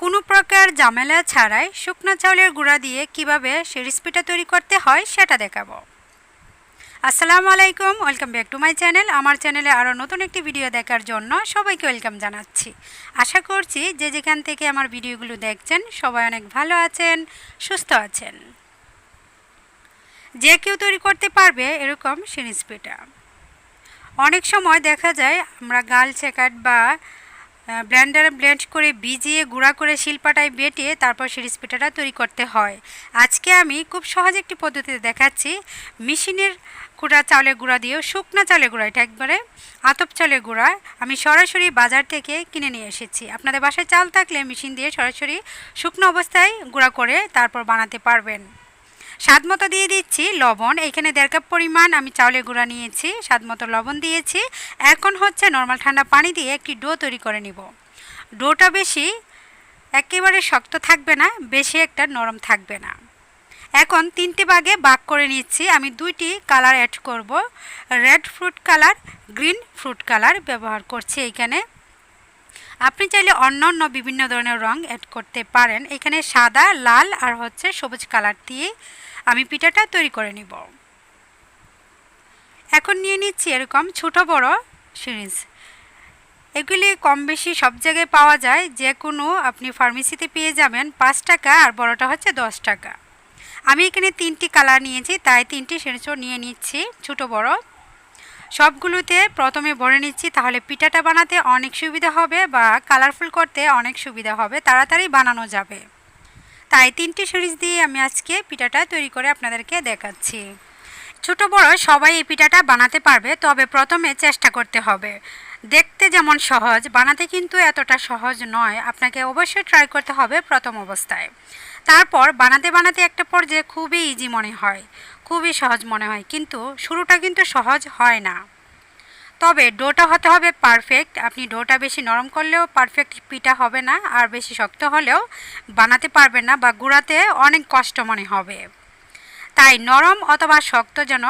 কোনো প্রকার ঝামেলা ছাড়াই শুকনো চাউলের গুঁড়া দিয়ে কিভাবে সিরিজ পিঠা তৈরি করতে হয় সেটা দেখাবো। আসসালামু আলাইকুম, welcome back to my channel. আমার চ্যানেলে আরও নতুন একটি ভিডিও দেখার জন্য সবাইকে ওয়েলকাম জানাচ্ছি। আশা করছি যে যেখান থেকে আমার ভিডিওগুলো দেখছেন সবাই অনেক ভালো আছেন, সুস্থ আছেন। যে কেউ তৈরি করতে পারবে এরকম সিরিজ পিঠা। অনেক সময় দেখা যায় আমরা গাল চেকাট বা ব্লেন্ডারে ব্লেন্ড করে ভিজিয়ে গুঁড়া করে শিলপাটায় বেটে তারপর সিরিজ পিঠাটা তৈরি করতে হয়। আজকে আমি খুব সহজ একটি পদ্ধতিতে দেখাচ্ছি। মেশিনের কুড়া চালের গুঁড়া দিয়েও শুকনা চালের গুঁড়া, এটা একবারে আতপ চালের গুঁড়া আমি সরাসরি বাজার থেকে কিনে নিয়ে এসেছি। আপনাদের বাসায় চাল থাকলে মেশিন দিয়ে সরাসরি শুকনো অবস্থায় গুঁড়া করে তারপর বানাতে পারবেন। স্বাদ মতো দিয়ে দিচ্ছি লবণ। এখানে 1.5 কাপ পরিমাণ আমি চাউলের গুঁড়া নিয়েছি, স্বাদ মতো লবণ দিয়েছি। এখন হচ্ছে নর্মাল ঠান্ডা পানি দিয়ে একটি ডো তৈরি করে নিব। ডোটা বেশি একেবারে শক্ত থাকবে না, বেশি একটা নরম থাকবে না। এখন 3টে ভাগে ভাগ করে নিচ্ছি। আমি 2টি কালার অ্যাড করব, red fruit colour, green fruit colour ব্যবহার করছি এখানে। আপনি চাইলে অন্য বিভিন্ন ধরনের রং অ্যাড করতে পারেন। এখানে সাদা, লাল আর হচ্ছে সবুজ কালার দিয়ে আমি পিঠাটা তৈরি করে নিব। এখন নিয়ে নিচ্ছি এরকম ছোট বড় সিরিজ। এগুলি কম বেশি সব জায়গায় পাওয়া যায়, যে কোনো আপনি ফার্মেসিতে পেয়ে যাবেন 5 টাকা, আর বড়টা হচ্ছে 10 টাকা। আমি এখানে 3টি কালার নিয়েছি, তাই 3টি সিরিজও নিয়ে নিচ্ছি ছোট বড়। সবগুলোতে প্রথমে ভরে নিচ্ছি, তাহলে পিঠাটা বানাতে অনেক সুবিধা হবে বা কালারফুল করতে অনেক সুবিধা হবে, তাড়াতাড়ি বানানো যাবে। তাই 3টি সিরিজ দিয়ে আমি আজকে পিঠাটা তৈরি করে আপনাদেরকে দেখাচ্ছি। ছোট বড় সবাই এই পিঠাটা বানাতে পারবে, তবে প্রথমে চেষ্টা করতে হবে। দেখতে যেমন সহজ, বানাতে কিন্তু এতটা সহজ নয়। আপনাকে অবশ্যই ট্রাই করতে হবে প্রথম অবস্থায়। তারপর বানাতে বানাতে একটা পর্যায়ে খুবই ইজি মনে হয়, খুবই সহজ মনে হয়, কিন্তু শুরুটা কিন্তু সহজ হয় না। তবে ডোটা হতে হবে পারফেক্ট। আপনি ডোটা বেশি নরম করলেও পারফেক্ট পিঠা হবে না, আর বেশি শক্ত হলেও বানাতে পারবেন না বা গুঁড়াতে অনেক কষ্ট মনে হবে। তাই নরম অথবা শক্ত যেন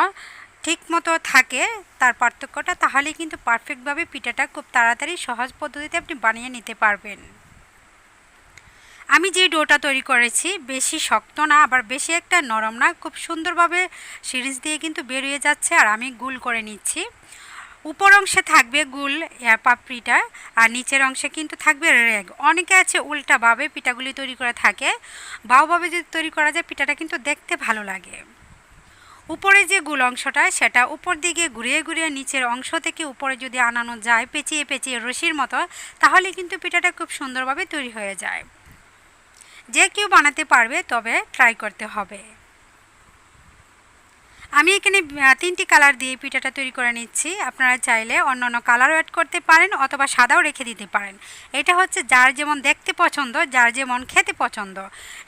ঠিক মতো থাকে তার পার্থক্যটা, তাহলে কিন্তু পারফেক্টভাবে পিঠাটা খুব তাড়াতাড়ি সহজ পদ্ধতিতে আপনি বানিয়ে নিতে পারবেন। আমি যে ডোটা তৈরি করেছি বেশি শক্ত না, আবার বেশি একটা নরম না, খুব সুন্দরভাবে সিরিজ দিয়ে কিন্তু বেরিয়ে যাচ্ছে। আর আমি গুল করে নিচ্ছি। উপর অংশে থাকবে গুল পাপড়িটা, আর নিচের অংশে কিন্তু থাকবে রেগ। অনেকে আছে উল্টাভাবে পিঠাগুলি তৈরি করে থাকে, বাউভাবে যদি তৈরি করা যায় পিঠাটা কিন্তু দেখতে ভালো লাগে। উপরে যে গুল অংশটা সেটা উপর দিকে ঘুরিয়ে ঘুরিয়ে নিচের অংশ থেকে উপরে যদি আনানো যায় পেঁচিয়ে পেঁচিয়ে রশির মতো, তাহলে কিন্তু পিঠাটা খুব সুন্দরভাবে তৈরি হয়ে যায়। যে কেউ বানাতে পারবে, তবে ট্রাই করতে হবে। আমি এখানে 3টি কালার দিয়ে পিঠাটা তৈরি করে নিচ্ছি। আপনারা চাইলে অন্য কালারও অ্যাড করতে পারেন অথবা সাদাও রেখে দিতে পারেন। এটা হচ্ছে যার যেমন দেখতে পছন্দ, যার যেমন খেতে পছন্দ,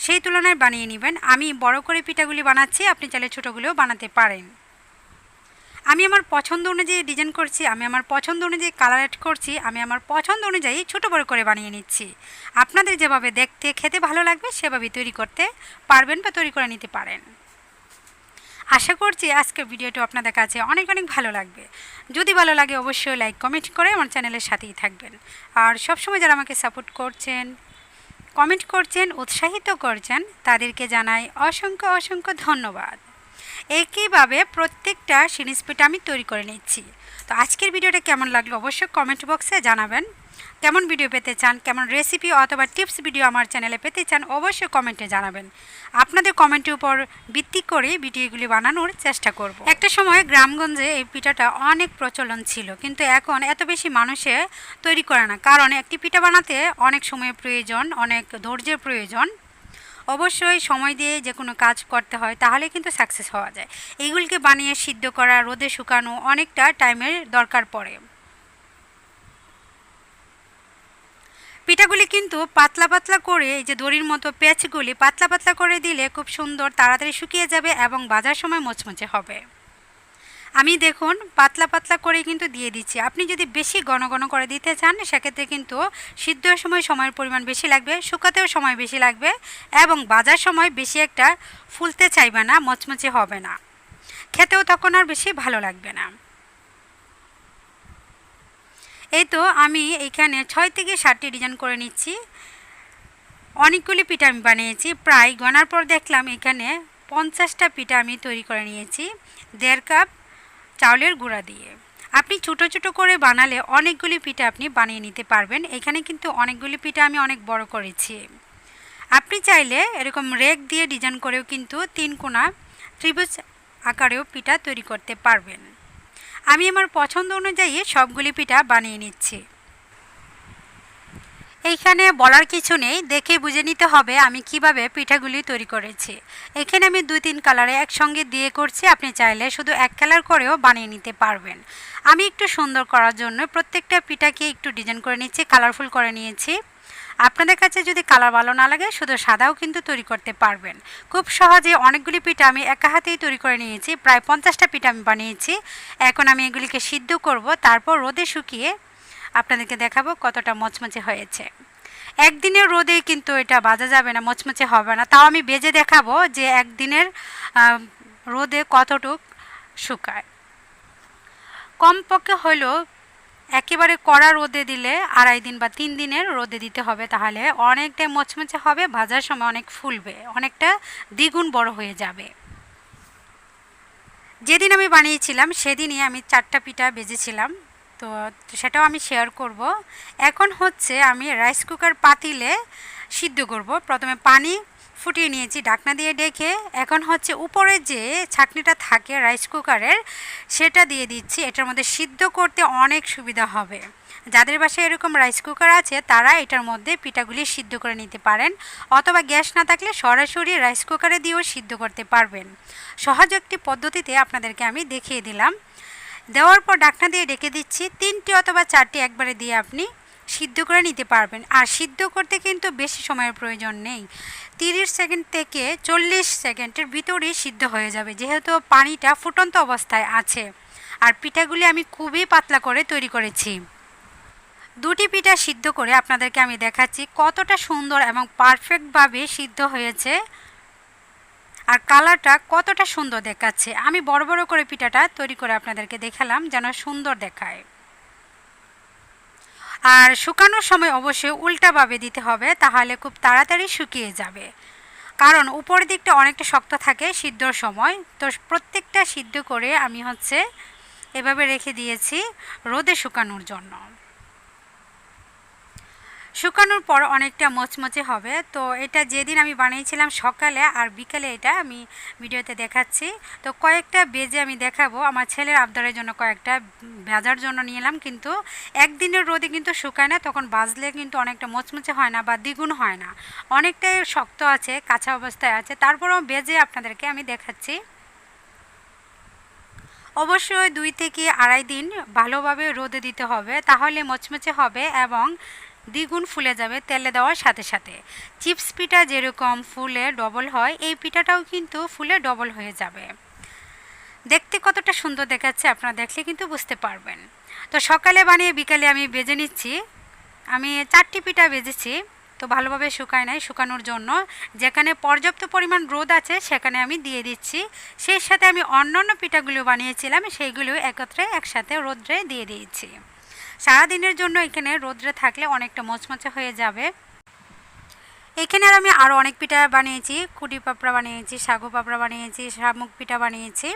সেই তুলনায় বানিয়ে নেবেন। আমি বড় করে পিঠাগুলি বানাচ্ছি, আপনি চাইলে ছোটোগুলোও বানাতে পারেন। আমি আমার পছন্দ অনুযায়ী ডিজাইন করছি, আমি আমার পছন্দ অনুযায়ী কালার অ্যাড করছি, আমি আমার পছন্দ অনুযায়ী ছোটো বড় করে বানিয়ে নিচ্ছি। আপনাদের যেভাবে দেখতে খেতে ভালো লাগবে সেভাবেই তৈরি করতে পারবেন বা তৈরি করে নিতে পারেন। আশা করছি আজকের ভিডিওটি আপনাদের কাছে অনেক ভালো লাগবে। যদি ভালো লাগে অবশ্যই লাইক কমেন্ট করে আমার চ্যানেলের সাথেই থাকবেন। আর সবসময় যারা আমাকে সাপোর্ট করছেন, কমেন্ট করছেন, উৎসাহিত করছেন, তাদেরকে জানাই অসংখ্য ধন্যবাদ। একইভাবে প্রত্যেকটা সিরিজ পিঠা আমি তৈরি করে নিচ্ছি। তো আজকের ভিডিওটা কেমন লাগলো অবশ্যই কমেন্ট বক্সে জানাবেন। কেমন ভিডিও পেতে চান, কেমন রেসিপি অথবা টিপস ভিডিও আমার চ্যানেলে পেতে চান, অবশ্যই কমেন্টে জানাবেন। আপনাদের কমেন্টের উপর ভিত্তি করে ভিডিওগুলি বানানোর চেষ্টা করব। একটা সময় গ্রামগঞ্জে এই পিঠাটা অনেক প্রচলন ছিল, কিন্তু এখন এত বেশি মানুষে তৈরি করে না, কারণ একটি পিঠা বানাতে অনেক সময়ের প্রয়োজন, অনেক ধৈর্যের প্রয়োজন। অবশ্যই সময় দিয়ে যে কোনো কাজ করতে হয়, তাহলে কিন্তু সাকসেস হওয়া যায়। এইগুলিকে বানিয়ে সিদ্ধ করা, রোদে শুকানো অনেকটা টাইমের দরকার পড়ে। পিঠাগুলি কিন্তু পাতলা করে, এই যে দড়ির মতো প্যাচগুলি পাতলা করে দিলে খুব সুন্দর তাড়াতাড়ি শুকিয়ে যাবে এবং ভাজার সময় মচমচে হবে। আমি দেখুন পাতলা করে কিন্তু দিয়ে দিচ্ছি। আপনি যদি বেশি ঘন করে দিতে চান সেক্ষেত্রে কিন্তু সিদ্ধর সময়ের পরিমাণ বেশি লাগবে, শুকাতেও সময় বেশি লাগবে এবং ভাজার সময় বেশি একটা ফুলতে চাইবে না, মচমচে হবে না, খেতেও তখন আর বেশি ভালো লাগবে না। এই তো আমি এইখানে 6 থেকে 7টি ডিজাইন করে নিচ্ছি। অনেকগুলি পিঠা আমি বানিয়েছি, প্রায় গণার পর দেখলাম এখানে 50টা পিঠা আমি তৈরি করে নিয়েছি 1.5 কাপ চাউলের গুঁড়া দিয়ে। আপনি ছোটো ছোটো করে বানালে অনেকগুলি পিঠা আপনি বানিয়ে নিতে পারবেন। এখানে কিন্তু অনেকগুলি পিঠা আমি অনেক বড় করেছি। আপনি চাইলে এরকম রেক দিয়ে ডিজাইন করেও কিন্তু 3 কোণা ত্রিভুজ আকারেও পিঠা তৈরি করতে পারবেন। আমি আমার পছন্দ অনুযায়ী সবগুলি পিঠা বানিয়ে নিচ্ছি। এইখানে বলার কিছু নেই, দেখে বুঝে নিতে হবে আমি কিভাবে পিঠাগুলি তৈরি করেছি। এখানে আমি 2-3 কালারে একসঙ্গে দিয়ে করছি, আপনি চাইলে শুধু এক কালার করেও বানিয়ে নিতে পারবেন। আমি একটু সুন্দর করার জন্য প্রত্যেকটা পিঠাকে একটু ডিজাইন করে নিচ্ছি, কালারফুল করে নিয়েছি। আপনাদের কাছে যদি কালার ভালো না লাগে শুধু সাদাও কিন্তু তৈরি করতে পারবেন। খুব সহজে অনেকগুলি পিঠা আমি একা হাতেই তৈরি করে নিয়েছি, প্রায় 50টা পিঠা আমি বানিয়েছি। এখন আমি এগুলিকে সিদ্ধ করব, তারপর রোদে শুকিয়ে আপনাদেরকে দেখাবো কতটা মচমচে হয়েছে। একদিনের রোদে কিন্তু এটা ভাজা যাবে না, মচমচে হবে না। তাও আমি ভেজে দেখাবো যে একদিনের রোদে কতটুক শুকায়। কমপক্ষে হলেও একেবারে কড়া রোদে দিলে 2.5 দিন বা 3 দিনের রোদে দিতে হবে, তাহলে অনেকটাই মচমচে হবে, ভাজার সময় অনেক ফুলবে, অনেকটা দ্বিগুণ বড় হয়ে যাবে। যেদিন আমি বানিয়েছিলাম সেদিনই আমি 4টা পিঠা ভেজেছিলাম, তো সেটাও আমি শেয়ার করব। এখন হচ্ছে আমি রাইস কুকার পাতিলে সিদ্ধ করব। প্রথমে পানি ফুটিয়ে নিয়েছি ঢাকনা দিয়ে ঢেকে। এখন হচ্ছে উপরে যে ছাঁকনিটা থাকে রাইস কুকারের সেটা দিয়ে দিচ্ছি। এটার মধ্যে সিদ্ধ করতে অনেক সুবিধা হবে। যাদের বাসায় এরকম রাইস কুকার আছে তারা এটার মধ্যে পিঠাগুলি সিদ্ধ করে নিতে পারেন, অথবা গ্যাস না থাকলে সরাসরি রাইস কুকারে দিয়েও সিদ্ধ করতে পারবেন। সহজ একটি পদ্ধতিতে আপনাদেরকে আমি দেখিয়ে দিলাম। দেওয়ার পর ঢাকনা দিয়ে ঢেকে দিচ্ছি। 3টি অথবা 4টি একবারে দিয়ে আপনি সিদ্ধ করে নিতে পারবেন। আর সিদ্ধ করতে কিন্তু বেশি সময়ের প্রয়োজন নেই, 30 সেকেন্ড থেকে 40 সেকেন্ডের ভিতরেই সিদ্ধ হয়ে যাবে, যেহেতু পানিটা ফুটন্ত অবস্থায় আছে। আর পিঠাগুলি আমি খুবই পাতলা করে তৈরি করেছি। 2টি পিঠা সিদ্ধ করে আপনাদেরকে আমি দেখাচ্ছি কতটা সুন্দর এবং পারফেক্টভাবে সিদ্ধ হয়েছে, আর কালারটা কতটা সুন্দর দেখাচ্ছে। আমি বড় বড় করে পিঠাটা তৈরি করে আপনাদেরকে দেখালাম যেন সুন্দর দেখায়। আর শুকানোর সময় অবশ্যই উল্টাভাবে দিতে হবে, তাহলে খুব তাড়াতাড়ি শুকিয়ে যাবে, কারণ উপরের দিকটা অনেকটা শক্ত থাকে সিদ্ধর সময়। তো প্রত্যেকটা সিদ্ধ করে আমি হচ্ছে এভাবে রেখে দিয়েছি রোদে শুকানোর জন্য। শুকানোর পর অনেকটা মচমচে হবে। তো এটা যেদিন আমি বানিয়েছিলাম সকালে আর বিকালে এটা আমি ভিডিওতে দেখাচ্ছি। তো কয়েকটা বেজে আমি দেখাবো, আমার ছেলের আবদারের জন্য কয়েকটা ভাজার জন্য নিলাম, কিন্তু একদিনের রোদে কিন্তু শুকায় না, তখন ভাজলে কিন্তু অনেকটা মচমচে হয় না বা দ্বিগুণ হয় না, অনেকটাই শক্ত আছে, কাঁচা অবস্থায় আছে। তারপরেও বেজে আপনাদেরকে আমি দেখাচ্ছি। অবশ্যই 2 থেকে 2.5 দিন ভালোভাবে রোদে দিতে হবে, তাহলে মচমচে হবে এবং দ্বিগুণ ফুলে যাবে তেলে দেওয়ার সাথে সাথে। চিপস পিঠা যেরকম ফুলে ডবল হয়, এই পিঠাটাও কিন্তু ফুলে ডবল হয়ে যাবে। দেখতে কতটা সুন্দর দেখাচ্ছে আপনারা দেখলে কিন্তু বুঝতে পারবেন। তো সকালে বানিয়ে বিকালে আমি ভেজে নিচ্ছি। আমি 4টি পিঠা ভেজেছি, তো ভালোভাবে শুকায় নাই, শুকানোর জন্য যেখানে পর্যাপ্ত পরিমাণ রোদ আছে সেখানে আমি দিয়ে দিচ্ছি। সেই সাথে আমি অন্যান্য পিঠাগুলো বানিয়েছিলাম সেইগুলো একসাথে রোদ্রে দিয়ে দিয়েছি। সারাদিনের জন্য এখানে রোদ্রে থাকলে অনেকটা মচমচে হয়ে যাবে। এখানে আর আমি আরও অনেক পিঠা বানিয়েছি, কুটি পাপড়া বানিয়েছি, সাগু পাপড়া বানিয়েছি, শামুক পিঠা বানিয়েছি,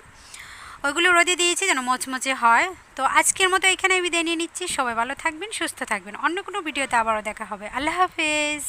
ওইগুলো রোদে দিয়েছি যেন মচমচে হয়। তো আজকের মতো এখানে বিদায় নিয়ে নিচ্ছি। সবাই ভালো থাকবেন, সুস্থ থাকবেন। অন্য কোনো ভিডিওতে আবারও দেখা হবে। আল্লাহ হাফেজ।